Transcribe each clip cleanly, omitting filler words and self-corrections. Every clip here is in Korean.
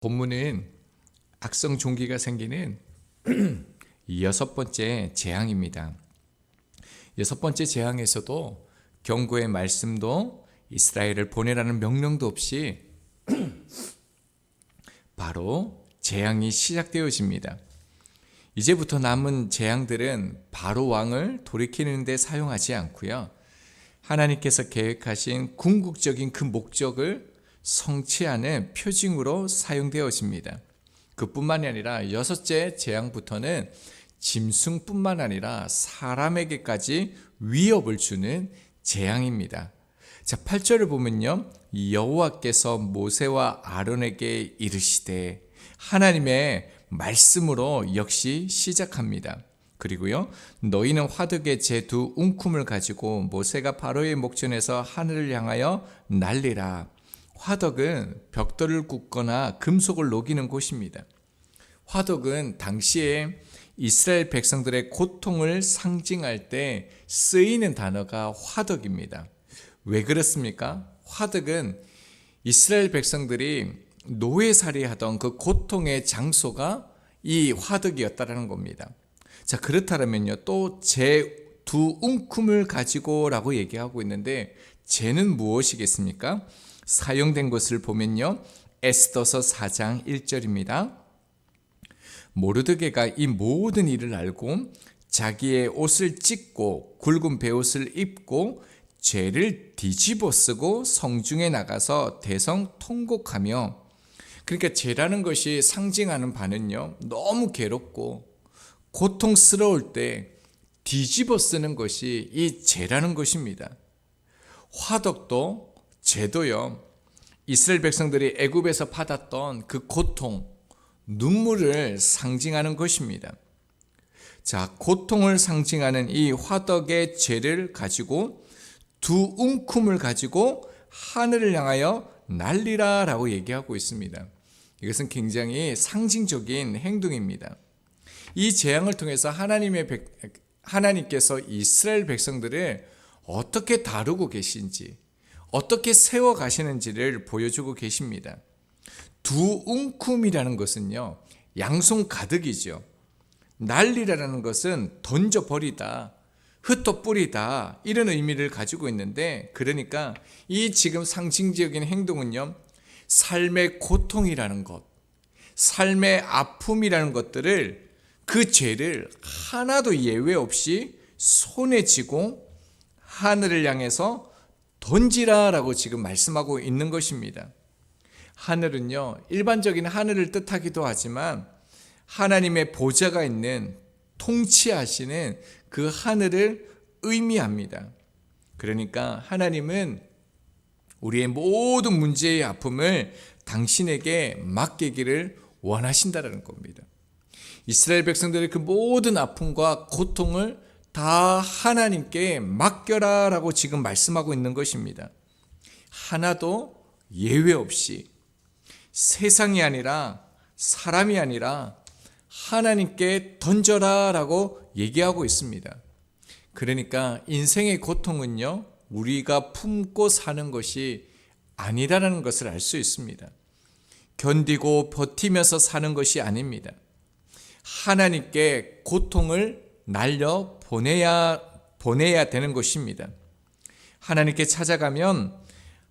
본문은 악성 종기가 생기는 여섯 번째 재앙입니다. 여섯 번째 재앙에서도 경고의 말씀도 이스라엘을 보내라는 명령도 없이 바로 재앙이 시작되어집니다. 이제부터 남은 재앙들은 바로 왕을 돌이키는 데 사용하지 않고요. 하나님께서 계획하신 궁극적인 그 목적을 성취하는 표징으로 사용되어집니다. 그뿐만이 아니라 여섯째 재앙부터는 짐승뿐만 아니라 사람에게까지 위협을 주는 재앙입니다. 자, 8절을 보면요. 여호와께서 모세와 아론에게 이르시되, 하나님의 말씀으로 역시 시작합니다. 그리고요, 너희는 화덕에 제 두 웅큼을 가지고 모세가 바로의 목전에서 하늘을 향하여 날리라. 화덕은 벽돌을 굽거나 금속을 녹이는 곳입니다. 화덕은 당시에 이스라엘 백성들의 고통을 상징할 때 쓰이는 단어가 화덕입니다. 왜 그렇습니까? 화덕은 이스라엘 백성들이 노예살이하던 그 고통의 장소가 이 화덕이었다는 겁니다. 자, 그렇다면요, 또 제 두 웅큼을 가지고라고 얘기하고 있는데, 쟤는 무엇이겠습니까? 사용된 것을 보면요, 에스더서 4장 1절입니다. 모르드게가 이 모든 일을 알고 자기의 옷을 찢고 굵은 베옷을 입고 죄를 뒤집어 쓰고 성중에 나가서 대성 통곡하며, 그러니까 죄라는 것이 상징하는 바는요, 너무 괴롭고 고통스러울 때 뒤집어 쓰는 것이 이 죄라는 것입니다. 화덕도 죄도요, 이스라엘 백성들이 애굽에서 받았던 그 고통, 눈물을 상징하는 것입니다. 자, 고통을 상징하는 이 화덕의 죄를 가지고 두 웅큼을 가지고 하늘을 향하여 날리라 라고 얘기하고 있습니다. 이것은 굉장히 상징적인 행동입니다. 이 재앙을 통해서 하나님께서 이스라엘 백성들을 어떻게 다루고 계신지, 어떻게 세워가시는지를 보여주고 계십니다. 두 웅큼이라는 것은요, 양손 가득이죠. 날리라는 것은 던져버리다, 흩어뿌리다, 이런 의미를 가지고 있는데, 그러니까 이 지금 상징적인 행동은요, 삶의 고통이라는 것, 삶의 아픔이라는 것들을, 그 죄를 하나도 예외 없이 손에 쥐고 하늘을 향해서 던지라라고 지금 말씀하고 있는 것입니다. 하늘은요, 일반적인 하늘을 뜻하기도 하지만 하나님의 보좌가 있는, 통치하시는 그 하늘을 의미합니다. 그러니까 하나님은 우리의 모든 문제의 아픔을 당신에게 맡기기를 원하신다는 겁니다. 이스라엘 백성들의 그 모든 아픔과 고통을 다 하나님께 맡겨라 라고 지금 말씀하고 있는 것입니다. 하나도 예외 없이 세상이 아니라 사람이 아니라 하나님께 던져라 라고 얘기하고 있습니다. 그러니까 인생의 고통은요, 우리가 품고 사는 것이 아니라는 것을 알 수 있습니다. 견디고 버티면서 사는 것이 아닙니다. 하나님께 고통을 날려 보내야 되는 것입니다. 하나님께 찾아가면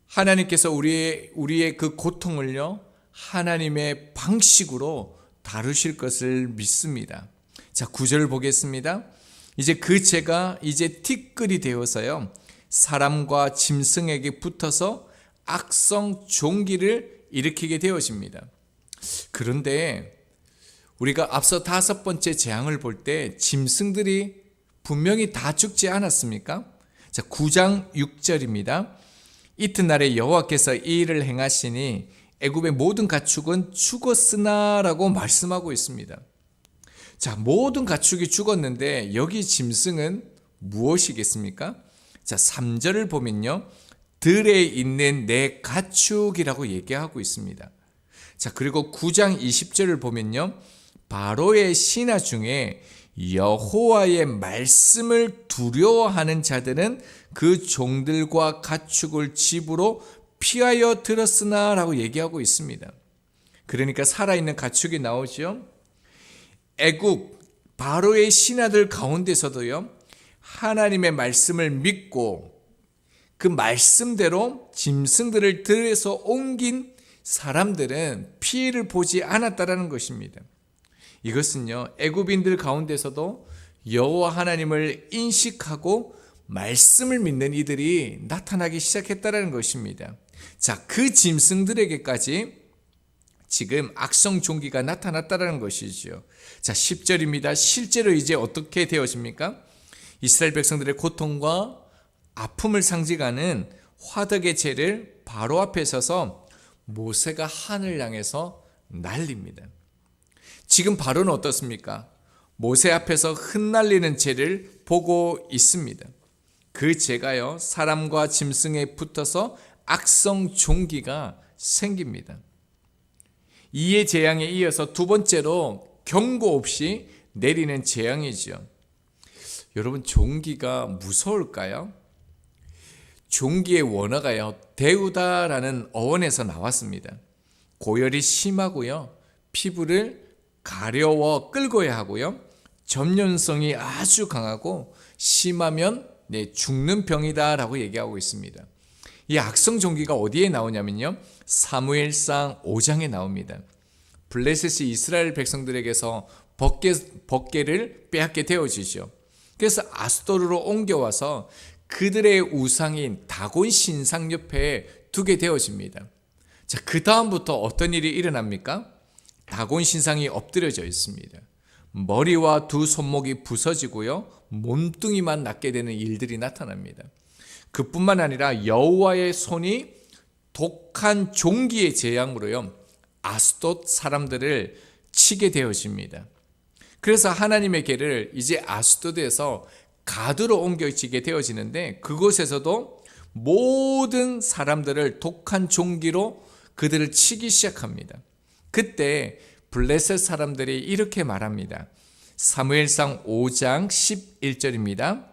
하나님께서 우리의 그 고통을요, 하나님의 방식으로 다루실 것을 믿습니다. 자, 9절 보겠습니다. 이제 그 죄가 이제 티끌이 되어서요, 사람과 짐승에게 붙어서 악성 종기를 일으키게 되어집니다. 그런데 우리가 앞서 다섯 번째 재앙을 볼 때 짐승들이 분명히 다 죽지 않았습니까? 자, 9장 6절입니다. 이튿날에 여호와께서 이 일을 행하시니 애굽의 모든 가축은 죽었으나 라고 말씀하고 있습니다. 자, 모든 가축이 죽었는데 여기 짐승은 무엇이겠습니까? 자, 3절을 보면요, 들에 있는 내 가축이라고 얘기하고 있습니다. 자, 그리고 9장 20절을 보면요, 바로의 신하 중에 여호와의 말씀을 두려워하는 자들은 그 종들과 가축을 집으로 피하여 들었으나 라고 얘기하고 있습니다. 그러니까 살아있는 가축이 나오죠. 애굽 바로의 신하들 가운데서도요, 하나님의 말씀을 믿고 그 말씀대로 짐승들을 들여서 옮긴 사람들은 피해를 보지 않았다라는 것입니다. 이것은요, 애굽인들 가운데서도 여호와 하나님을 인식하고 말씀을 믿는 이들이 나타나기 시작했다라는 것입니다. 자, 그 짐승들에게까지 지금 악성 종기가 나타났다라는 것이죠. 자, 10절입니다. 실제로 이제 어떻게 되어집니까? 이스라엘 백성들의 고통과 아픔을 상징하는 화덕의 재를 바로 앞에 서서 모세가 하늘 향해서 날립니다. 지금 바로는 어떻습니까? 모세 앞에서 흩날리는 재를 보고 있습니다. 그 재가요, 사람과 짐승에 붙어서 악성 종기가 생깁니다. 이의 재앙에 이어서 두 번째로 경고 없이 내리는 재앙이죠. 여러분, 종기가 무서울까요? 종기의 원어가요, 데우다라는 어원에서 나왔습니다. 고열이 심하고요, 피부를 가려워 끌고야 하고요, 전염성이 아주 강하고 심하면 죽는 병이다라고 얘기하고 있습니다. 이 악성 종기가 어디에 나오냐면요, 사무엘상 5장에 나옵니다. 블레셋이 이스라엘 백성들에게서 벗개를 빼앗게 되어지죠. 그래서 아스도르로 옮겨와서 그들의 우상인 다곤 신상 옆에 두게 되어집니다. 자, 그 다음부터 어떤 일이 일어납니까? 다곤 신상이 엎드려져 있습니다. 머리와 두 손목이 부서지고요, 몸뚱이만 낫게 되는 일들이 나타납니다. 그뿐만 아니라 여호와의 손이 독한 종기의 재앙으로요, 아스돗 사람들을 치게 되어집니다. 그래서 하나님의 궤를 이제 아스돗에서 가드로 옮겨지게 되어지는데, 그곳에서도 모든 사람들을 독한 종기로 그들을 치기 시작합니다. 그때 블레셋 사람들이 이렇게 말합니다. 사무엘상 5장 11절입니다.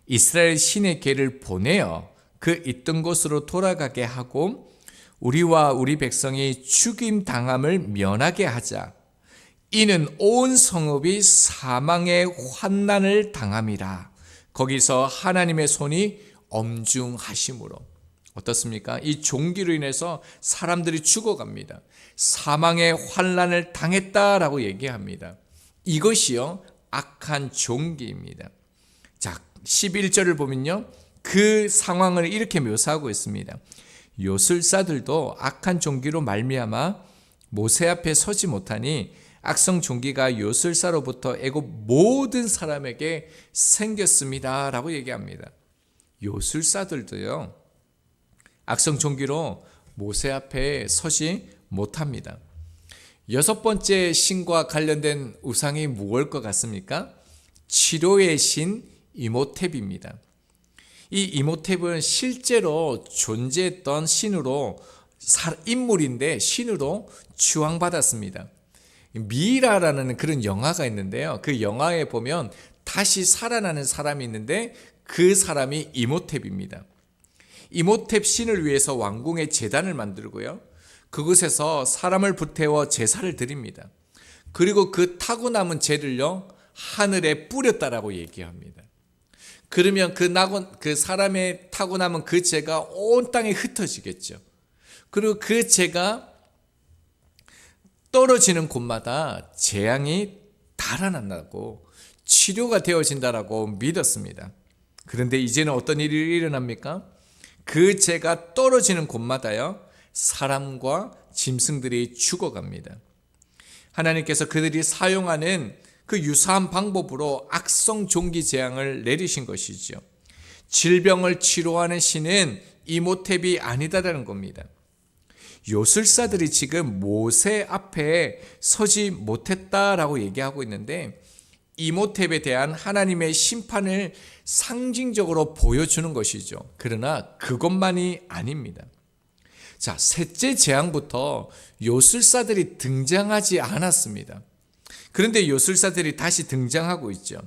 이스라엘 신의 궤를 보내어 그 있던 곳으로 돌아가게 하고 우리와 우리 백성이 죽임 당함을 면하게 하자. 이는 온 성읍이 사망의 환난을 당함이라. 거기서 하나님의 손이 엄중하심으로. 어떻습니까? 이 종기로 인해서 사람들이 죽어갑니다. 사망의 환난을 당했다라고 얘기합니다. 이것이요, 악한 종기입니다. 자, 11절을 보면요, 그 상황을 이렇게 묘사하고 있습니다. 요술사들도 악한 종기로 말미암아 모세 앞에 서지 못하니 악성 종기가 요술사로부터 애굽 모든 사람에게 생겼습니다 라고 얘기합니다. 요술사들도요, 악성 종기로 모세 앞에 서지 못합니다. 여섯 번째 신과 관련된 우상이 무엇일 것 같습니까? 치료의 신 이모텝입니다. 이 이모텝은 실제로 존재했던 신으로, 인물인데 신으로 추앙받았습니다. 미라라는 그런 영화가 있는데요, 그 영화에 보면 다시 살아나는 사람이 있는데 그 사람이 이모텝입니다. 이모텝 신을 위해서 왕궁에 제단을 만들고요, 그곳에서 사람을 불태워 제사를 드립니다. 그리고 그 타고 남은 재를요, 하늘에 뿌렸다라고 얘기합니다. 그러면 그 사람의 타고 남은 그 재가 온 땅에 흩어지겠죠. 그리고 그 재가 떨어지는 곳마다 재앙이 달아난다고, 치료가 되어진다라고 믿었습니다. 그런데 이제는 어떤 일이 일어납니까? 그 재가 떨어지는 곳마다요, 사람과 짐승들이 죽어갑니다. 하나님께서 그들이 사용하는 그 유사한 방법으로 악성 종기 재앙을 내리신 것이죠. 질병을 치료하는 신은 이모텝이 아니다라는 겁니다. 요술사들이 지금 모세 앞에 서지 못했다라고 얘기하고 있는데, 이모텝에 대한 하나님의 심판을 상징적으로 보여주는 것이죠. 그러나 그것만이 아닙니다. 자, 셋째 재앙부터 요술사들이 등장하지 않았습니다. 그런데 요술사들이 다시 등장하고 있죠.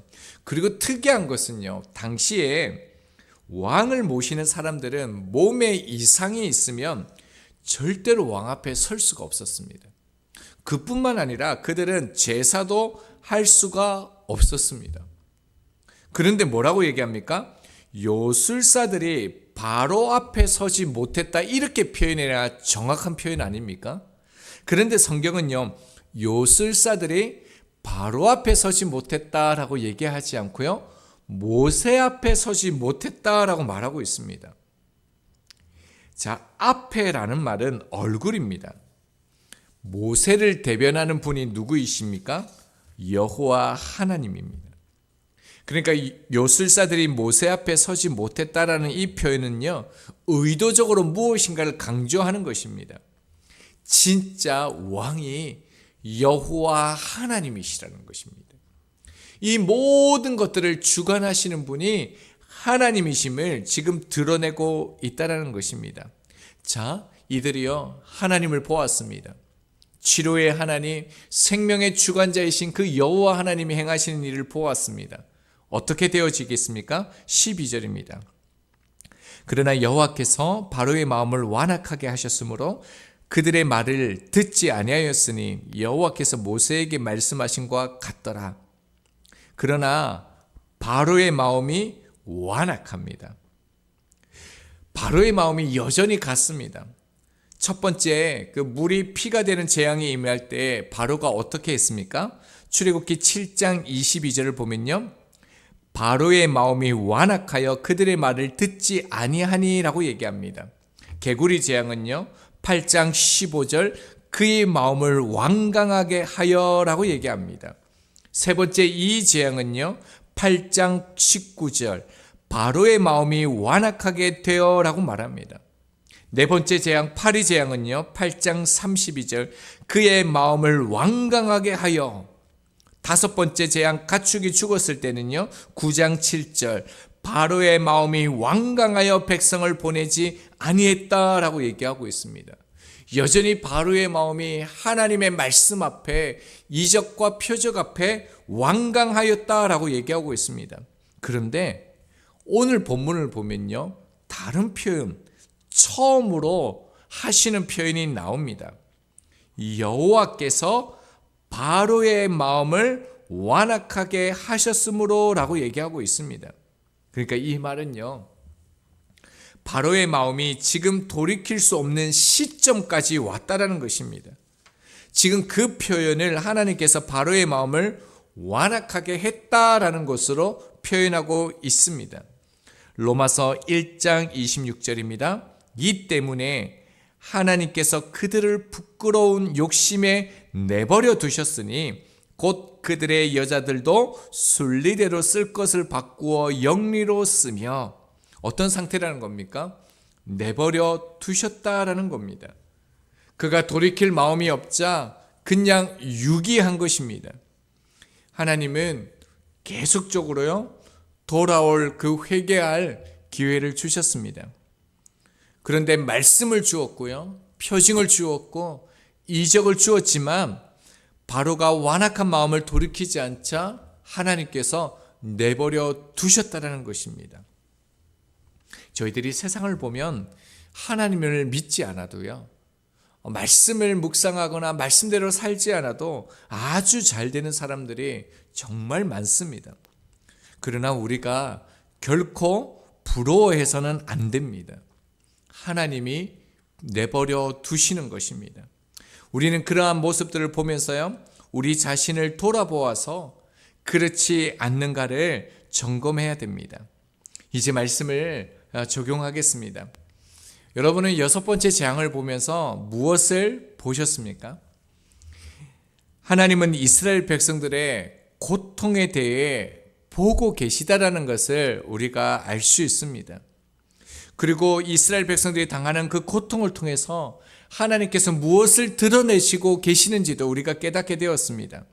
그리고 특이한 것은요, 당시에 왕을 모시는 사람들은 몸에 이상이 있으면 절대로 왕 앞에 설 수가 없었습니다. 그뿐만 아니라 그들은 제사도 할 수가 없었습니다. 그런데 뭐라고 얘기합니까? 요술사들이 바로 앞에 서지 못했다, 이렇게 표현해야 정확한 표현 아닙니까? 그런데 성경은요, 요술사들이 바로 앞에 서지 못했다라고 얘기하지 않고요, 모세 앞에 서지 못했다라고 말하고 있습니다. 자, 앞에라는 말은 얼굴입니다. 모세를 대변하는 분이 누구이십니까? 여호와 하나님입니다. 그러니까 요술사들이 모세 앞에 서지 못했다라는 이 표현은요, 의도적으로 무엇인가를 강조하는 것입니다. 진짜 왕이 여호와 하나님이시라는 것입니다. 이 모든 것들을 주관하시는 분이 하나님이심을 지금 드러내고 있다는 것입니다. 자, 이들이요, 하나님을 보았습니다. 치료의 하나님, 생명의 주관자이신 그 여호와 하나님이 행하시는 일을 보았습니다. 어떻게 되어지겠습니까? 12절입니다. 그러나 여호와께서 바로의 마음을 완악하게 하셨으므로 그들의 말을 듣지 아니하였으니 여호와께서 모세에게 말씀하신 것과 같더라. 그러나 바로의 마음이 완악합니다. 바로의 마음이 여전히 같습니다. 첫 번째, 그 물이 피가 되는 재앙이 임할 때 바로가 어떻게 했습니까? 출애굽기 7장 22절을 보면요, 바로의 마음이 완악하여 그들의 말을 듣지 아니하니라고 얘기합니다. 개구리 재앙은요, 8장 15절 그의 마음을 완강하게 하여라고 얘기합니다. 세 번째 이 재앙은요, 8장 19절 바로의 마음이 완악하게 되어라고 말합니다. 네 번째 재앙 파리 재앙은요, 8장 32절 그의 마음을 완강하게 하여. 다섯 번째 재앙 가축이 죽었을 때는요, 9장 7절 바로의 마음이 완강하여 백성을 보내지 아니했다라고 얘기하고 있습니다. 여전히 바로의 마음이 하나님의 말씀 앞에, 이적과 표적 앞에 완강하였다라고 얘기하고 있습니다. 그런데 오늘 본문을 보면요, 다른 표현, 처음으로 하시는 표현이 나옵니다. 여호와께서 바로의 마음을 완악하게 하셨으므로 라고 얘기하고 있습니다. 그러니까 이 말은요, 바로의 마음이 지금 돌이킬 수 없는 시점까지 왔다라는 것입니다. 지금 그 표현을 하나님께서 바로의 마음을 완악하게 했다라는 것으로 표현하고 있습니다. 로마서 1장 26절입니다. 이 때문에 하나님께서 그들을 부끄러운 욕심에 내버려 두셨으니 곧 그들의 여자들도 순리대로 쓸 것을 바꾸어 영리로 쓰며. 어떤 상태라는 겁니까? 내버려 두셨다라는 겁니다. 그가 돌이킬 마음이 없자 그냥 유기한 것입니다. 하나님은 계속적으로요, 돌아올 그 회개할 기회를 주셨습니다. 그런데 말씀을 주었고요, 표징을 주었고 이적을 주었지만 바로가 완악한 마음을 돌이키지 않자 하나님께서 내버려 두셨다라는 것입니다. 저희들이 세상을 보면 하나님을 믿지 않아도요, 말씀을 묵상하거나 말씀대로 살지 않아도 아주 잘 되는 사람들이 정말 많습니다. 그러나 우리가 결코 부러워해서는 안 됩니다. 하나님이 내버려 두시는 것입니다. 우리는 그러한 모습들을 보면서요, 우리 자신을 돌아보아서 그렇지 않는가를 점검해야 됩니다. 이제 말씀을 적용하겠습니다. 여러분은 여섯 번째 재앙을 보면서 무엇을 보셨습니까? 하나님은 이스라엘 백성들의 고통에 대해 보고 계시다라는 것을 우리가 알 수 있습니다. 그리고 이스라엘 백성들이 당하는 그 고통을 통해서 하나님께서 무엇을 드러내시고 계시는지도 우리가 깨닫게 되었습니다.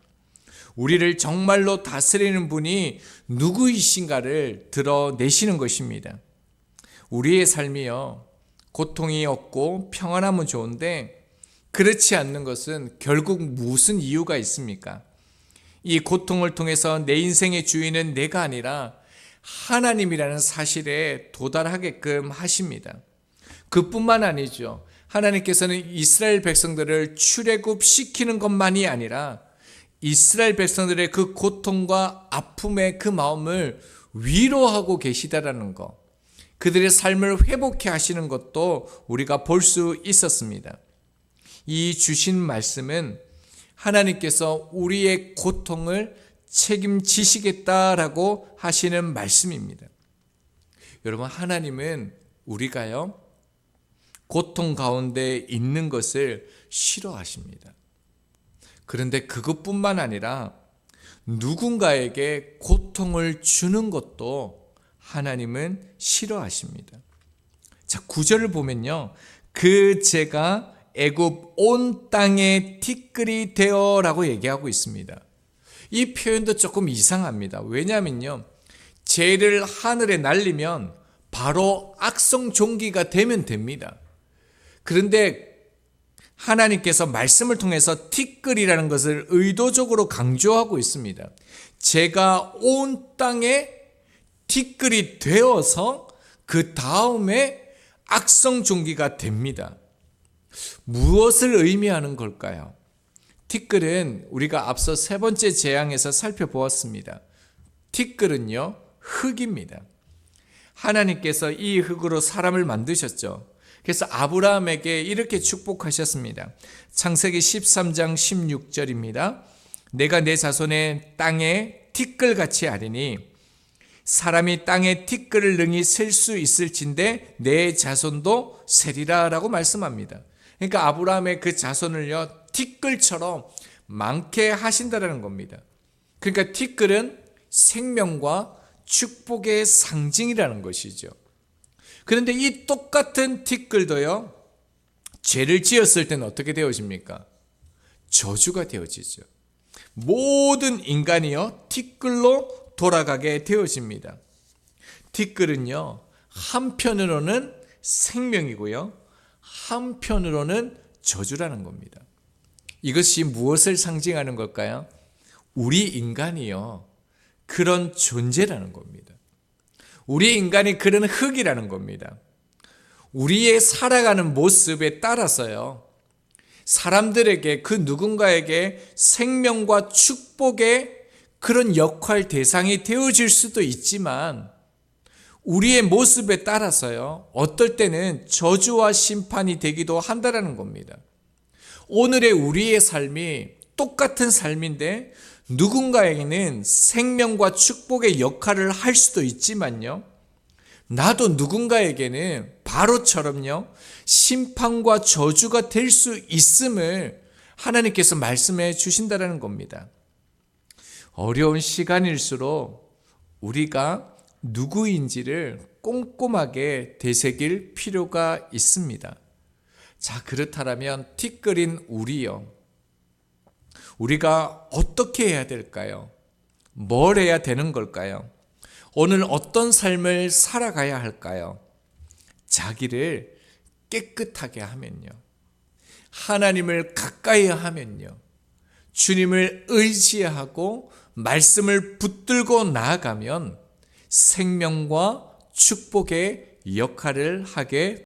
우리를 정말로 다스리는 분이 누구이신가를 드러내시는 것입니다. 우리의 삶이요, 고통이 없고 평안하면 좋은데 그렇지 않는 것은 결국 무슨 이유가 있습니까? 이 고통을 통해서 내 인생의 주인은 내가 아니라 하나님이라는 사실에 도달하게끔 하십니다. 그뿐만 아니죠. 하나님께서는 이스라엘 백성들을 출애굽시키는 것만이 아니라 이스라엘 백성들의 그 고통과 아픔의 그 마음을 위로하고 계시다라는 것, 그들의 삶을 회복해 하시는 것도 우리가 볼 수 있었습니다. 이 주신 말씀은 하나님께서 우리의 고통을 책임지시겠다라고 하시는 말씀입니다. 여러분, 하나님은 우리가요, 고통 가운데 있는 것을 싫어하십니다. 그런데 그것뿐만 아니라 누군가에게 고통을 주는 것도 하나님은 싫어하십니다. 자, 9절을 보면요, 그 죄가 애굽 온 땅에 티끌이 되어라고 얘기하고 있습니다. 이 표현도 조금 이상합니다. 왜냐하면요, 죄를 하늘에 날리면 바로 악성 종기가 되면 됩니다. 그런데 하나님께서 말씀을 통해서 티끌이라는 것을 의도적으로 강조하고 있습니다. 죄가 온 땅에 티끌이 되어서 그 다음에 악성 종기가 됩니다. 무엇을 의미하는 걸까요? 티끌은 우리가 앞서 세 번째 재앙에서 살펴보았습니다. 티끌은요, 흙입니다. 하나님께서 이 흙으로 사람을 만드셨죠. 그래서 아브라함에게 이렇게 축복하셨습니다. 창세기 13장 16절입니다. 내가 내 자손의 땅에 티끌같이 하리니 사람이 땅에 티끌을 능히 셀 수 있을진데 내 자손도 세리라 라고 말씀합니다. 그러니까 아브라함의 그 자손을요, 티끌처럼 많게 하신다는 겁니다. 그러니까 티끌은 생명과 축복의 상징이라는 것이죠. 그런데 이 똑같은 티끌도요, 죄를 지었을 때는 어떻게 되어집니까? 저주가 되어지죠. 모든 인간이요, 티끌로 돌아가게 되어집니다. 티끌은요, 한편으로는 생명이고요, 한편으로는 저주라는 겁니다. 이것이 무엇을 상징하는 걸까요? 우리 인간이요, 그런 존재라는 겁니다. 우리 인간이 그런 흙이라는 겁니다. 우리의 살아가는 모습에 따라서요, 사람들에게, 그 누군가에게 생명과 축복의 그런 역할 대상이 되어질 수도 있지만, 우리의 모습에 따라서요, 어떨 때는 저주와 심판이 되기도 한다는 겁니다. 오늘의 우리의 삶이 똑같은 삶인데 누군가에게는 생명과 축복의 역할을 할 수도 있지만요, 나도 누군가에게는 바로처럼요, 심판과 저주가 될 수 있음을 하나님께서 말씀해 주신다는 겁니다. 어려운 시간일수록 우리가 누구인지를 꼼꼼하게 되새길 필요가 있습니다. 자, 그렇다면 티끌인 우리요, 우리가 어떻게 해야 될까요? 뭘 해야 되는 걸까요? 오늘 어떤 삶을 살아가야 할까요? 자기를 깨끗하게 하면요, 하나님을 가까이 하면요, 주님을 의지하고 말씀을 붙들고 나아가면 생명과 축복의 역할을 하게